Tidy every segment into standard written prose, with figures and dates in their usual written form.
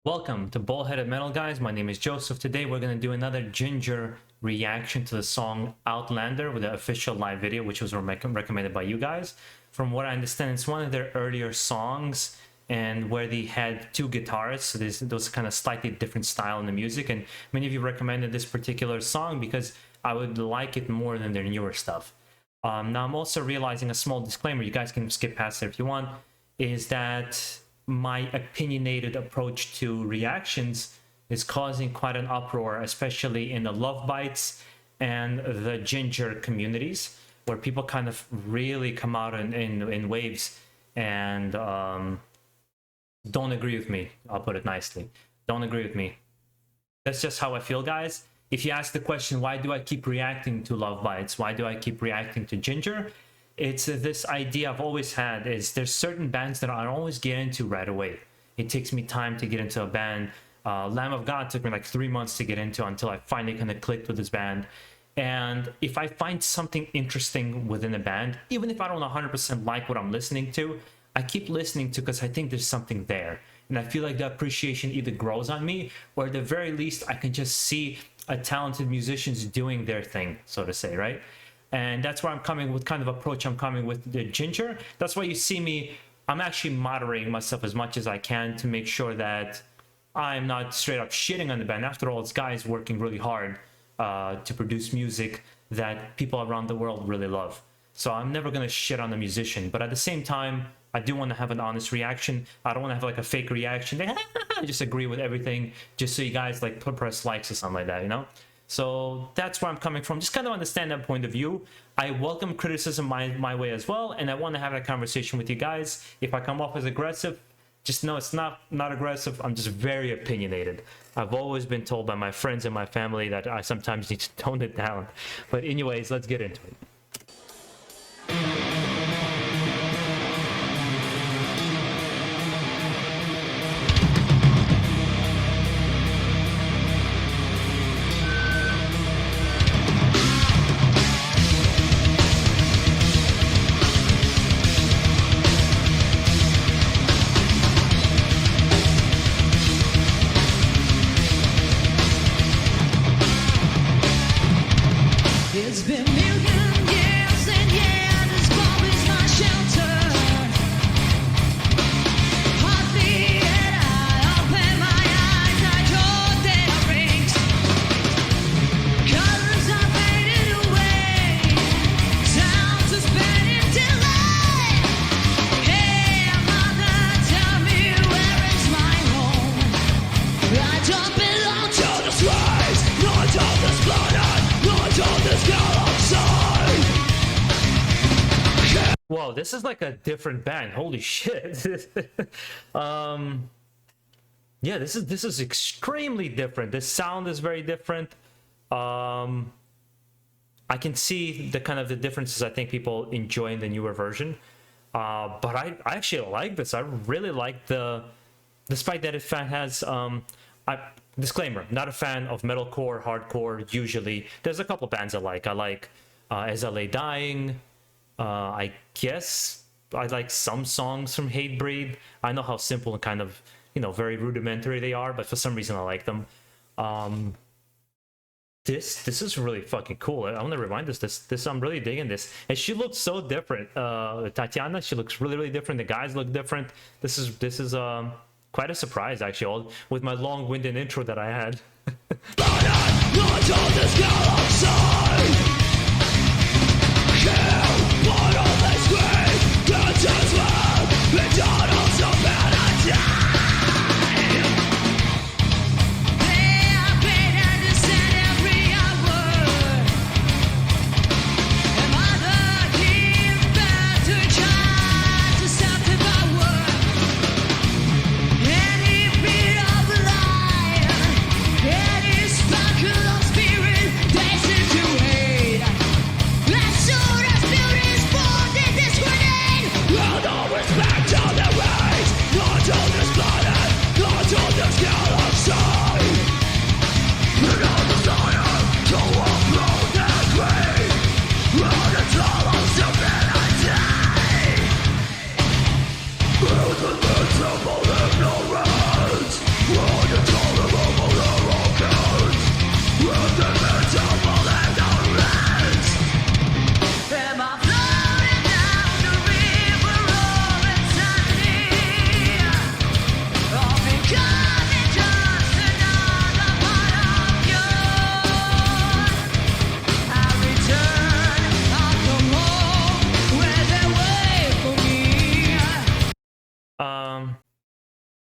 Welcome to BaldHeaded Metal, guys. My name is Joseph. Today we're going to do another Jinjer reaction to the song Outlander with the official live video, which was recommended by you guys. From what I understand, it's one of their earlier songs and where they had two guitarists, so those kind of slightly different style in the music, and many of you recommended this particular song because I would like it more than their newer stuff. Now I'm also realizing a small disclaimer, you guys can skip past it if you want, is that my opinionated approach to reactions is causing quite an uproar, especially in the Love Bites and the Jinjer communities, where people kind of really come out in waves and don't agree with me. I'll put it nicely. Don't agree with me. That's just how I feel, guys. If you ask the question, why do I keep reacting to Love Bites? Why do I keep reacting to Jinjer? It's this idea I've always had, is there's certain bands that I don't always get into right away. It takes me time to get into a band. Lamb of God took me like 3 months to get into until I finally kind of clicked with this band. And if I find something interesting within a band, even if I don't 100% like what I'm listening to, I keep listening to because I think there's something there. And I feel like the appreciation either grows on me, or at the very least, I can just see a talented musicians doing their thing, so to say, right? And that's where I'm coming with, kind of approach I'm coming with the Jinjer. That's why you see me, I'm actually moderating myself as much as I can to make sure that I'm not straight up shitting on the band. After all, it's guys working really hard to produce music that people around the world really love. So I'm never gonna shit on the musician, but at the same time, I do want to have an honest reaction. I don't want to have like a fake reaction. I just agree with everything just so you guys like press likes or something like that, you know? So that's where I'm coming from. Just kind of understand that point of view. I welcome criticism my way as well, and I want to have a conversation with you guys. If I come off as aggressive, just know it's not aggressive. I'm just very opinionated. I've always been told by my friends and my family that I sometimes need to tone it down. But anyways, let's get into it. It's been million years and yeah, this bomb is my shelter. Hardly yet I open my eyes, I draw their rings. Colors are faded away, sounds are spinning delay. Hey mother, tell me where is my home? I don't belong to this race, not to this planet. Whoa, this is like a different band. Holy shit. Yeah, this is extremely different. The sound is very different. I can see the kind of the differences I think people enjoy in the newer version. But I actually like this. I really like despite that it has disclaimer, not a fan of metalcore, hardcore. Usually there's a couple bands I like. As I Lay Dying. I guess I like some songs from Hatebreed. I know how simple and kind of, you know, very rudimentary they are, but for some reason I like them. This is really fucking cool. I want to remind this I'm really digging this. And she looks so different. Tatiana, she looks really different. The guys look different. This is quite a surprise, actually, with my long-winded intro that I had. Respect to the race, not to this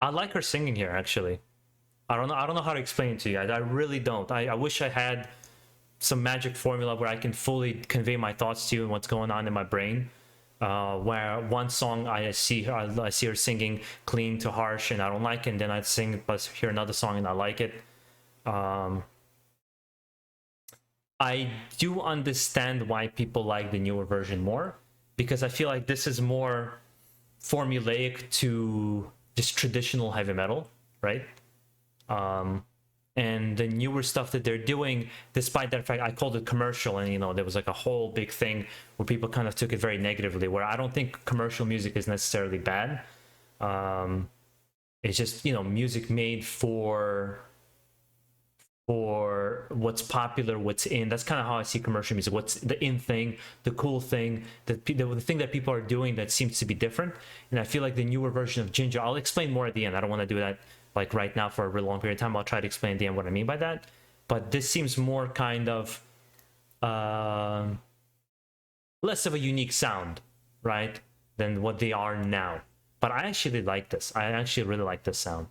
I like her singing here, actually. I don't know how to explain it to you. I really don't. I wish I had some magic formula where I can fully convey my thoughts to you and what's going on in my brain. Where one song I see her singing clean to harsh and I don't like it, and then I sing plus hear another song and I like it. I do understand why people like the newer version more, because I feel like this is more formulaic to just traditional heavy metal, right? And the newer stuff that they're doing, despite that fact, I called it commercial, and you know there was like a whole big thing where people kind of took it very negatively, where I don't think commercial music is necessarily bad. It's just, you know, music made for what's popular, what's in. That's kind of how I see commercial music. What's the in thing, the cool thing, the thing that people are doing that seems to be different. And I feel like the newer version of Jinjer, I'll explain more at the end. I don't want to do that like right now for a really long period of time. I'll try to explain at the end what I mean by that. But this seems more kind of less of a unique sound, right, than what they are now. But I actually like this. I actually really like this sound.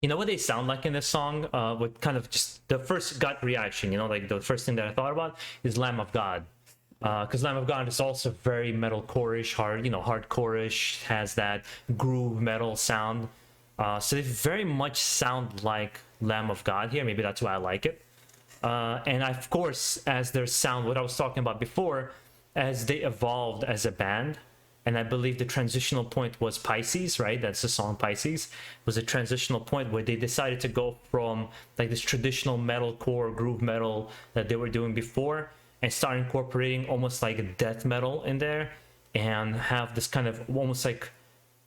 You know what they sound like in this song? With kind of just the first gut reaction, you know, like the first thing that I thought about is Lamb of God. Because Lamb of God is also very metalcore-ish, hardcore-ish, has that groove metal sound. So they very much sound like Lamb of God here. Maybe that's why I like it. And of course, as their sound, what I was talking about before, as they evolved as a band, and I believe the transitional point was Pisces, right? That's the song Pisces, was a transitional point where they decided to go from like this traditional metalcore groove metal that they were doing before and start incorporating almost like a death metal in there and have this kind of almost like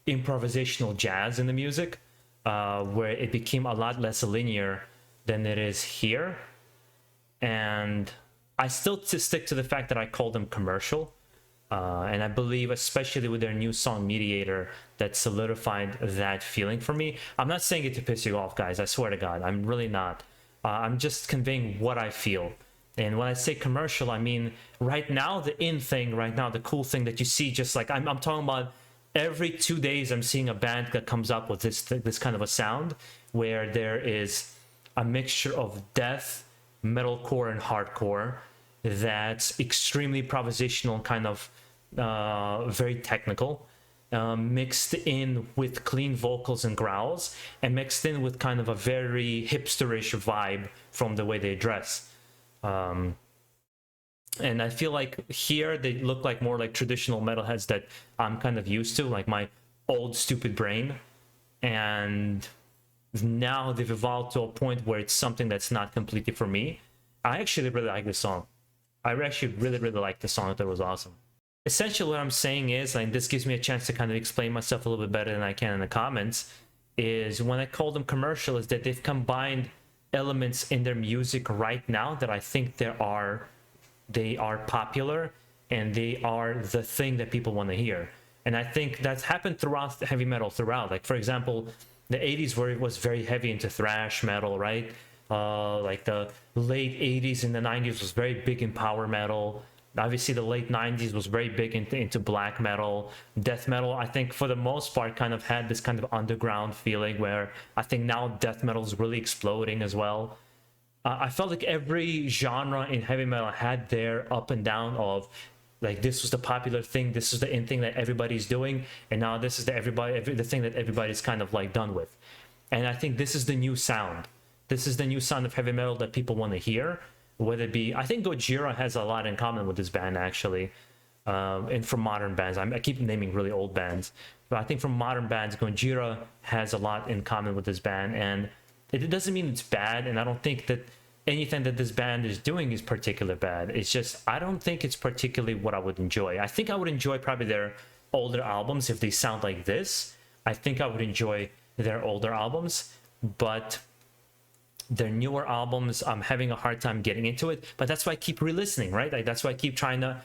improvisational jazz in the music, where it became a lot less linear than it is here. And I still stick to the fact that I call them commercial. And I believe, especially with their new song Mediator, that solidified that feeling for me. I'm not saying it to piss you off, guys. I swear to God, I'm really not. I'm just conveying what I feel. And when I say commercial, I mean right now, the in thing, right now, the cool thing that you see, just like I'm talking about every 2 days, I'm seeing a band that comes up with this kind of a sound where there is a mixture of death, metalcore, and hardcore that's extremely improvisational and kind of very technical, mixed in with clean vocals and growls, and mixed in with kind of a very hipsterish vibe from the way they dress. And I feel like here they look like more like traditional metalheads that I'm kind of used to, like my old stupid brain. And now they've evolved to a point where it's something that's not completely for me. I actually really like this song. I actually really like the song. I thought it was awesome. Essentially what I'm saying is, and this gives me a chance to kind of explain myself a little bit better than I can in the comments, is when I call them commercial is that they've combined elements in their music right now that I think they are popular and they are the thing that people want to hear. And I think that's happened throughout heavy metal throughout. Like, for example, the 80s where it was very heavy into thrash metal, right? Like the late 80s and the 90s was very big in power metal. Obviously, the late 90s was very big into black metal. Death metal, I think, for the most part, kind of had this kind of underground feeling where I think now death metal is really exploding as well. I felt like every genre in heavy metal had their up and down of, like, this was the popular thing, this is the in thing that everybody's doing, and now this is the thing that everybody's kind of like done with. And I think this is the new sound. This is the new sound of heavy metal that people want to hear. Whether it be, I think Gojira has a lot in common with this band actually, and from modern bands. I keep naming really old bands, but I think from modern bands, Gojira has a lot in common with this band, and it doesn't mean it's bad. And I don't think that anything that this band is doing is particularly bad. It's just I don't think it's particularly what I would enjoy. I think I would enjoy probably their older albums if they sound like this. I think I would enjoy their older albums, but their newer albums, I'm having a hard time getting into it. But that's why I keep re-listening, right? Like, that's why I keep trying to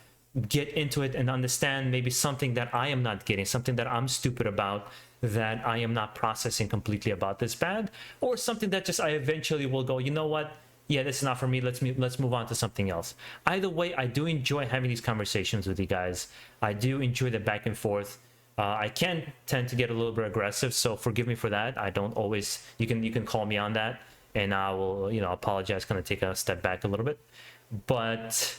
get into it and understand maybe something that I am not getting, something that I'm stupid about, that I am not processing completely about this band, or something that just I eventually will go, you know what? Yeah, this is not for me. Let's move on to something else. Either way, I do enjoy having these conversations with you guys. I do enjoy the back and forth. I can tend to get a little bit aggressive, so forgive me for that. I don't always. You can call me on that, and I will, apologize. Kind of take a step back a little bit, but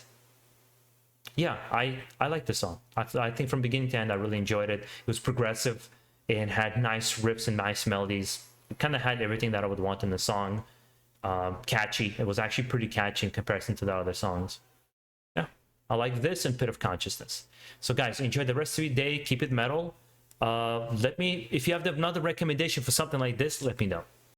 yeah, I like the song. I think from beginning to end, I really enjoyed it. It was progressive and had nice riffs and nice melodies. It kind of had everything that I would want in the song. Catchy. It was actually pretty catchy in comparison to the other songs. Yeah, I like this and Pit of Consciousness. So guys, enjoy the rest of your day. Keep it metal. Let me, if you have another recommendation for something like this, let me know.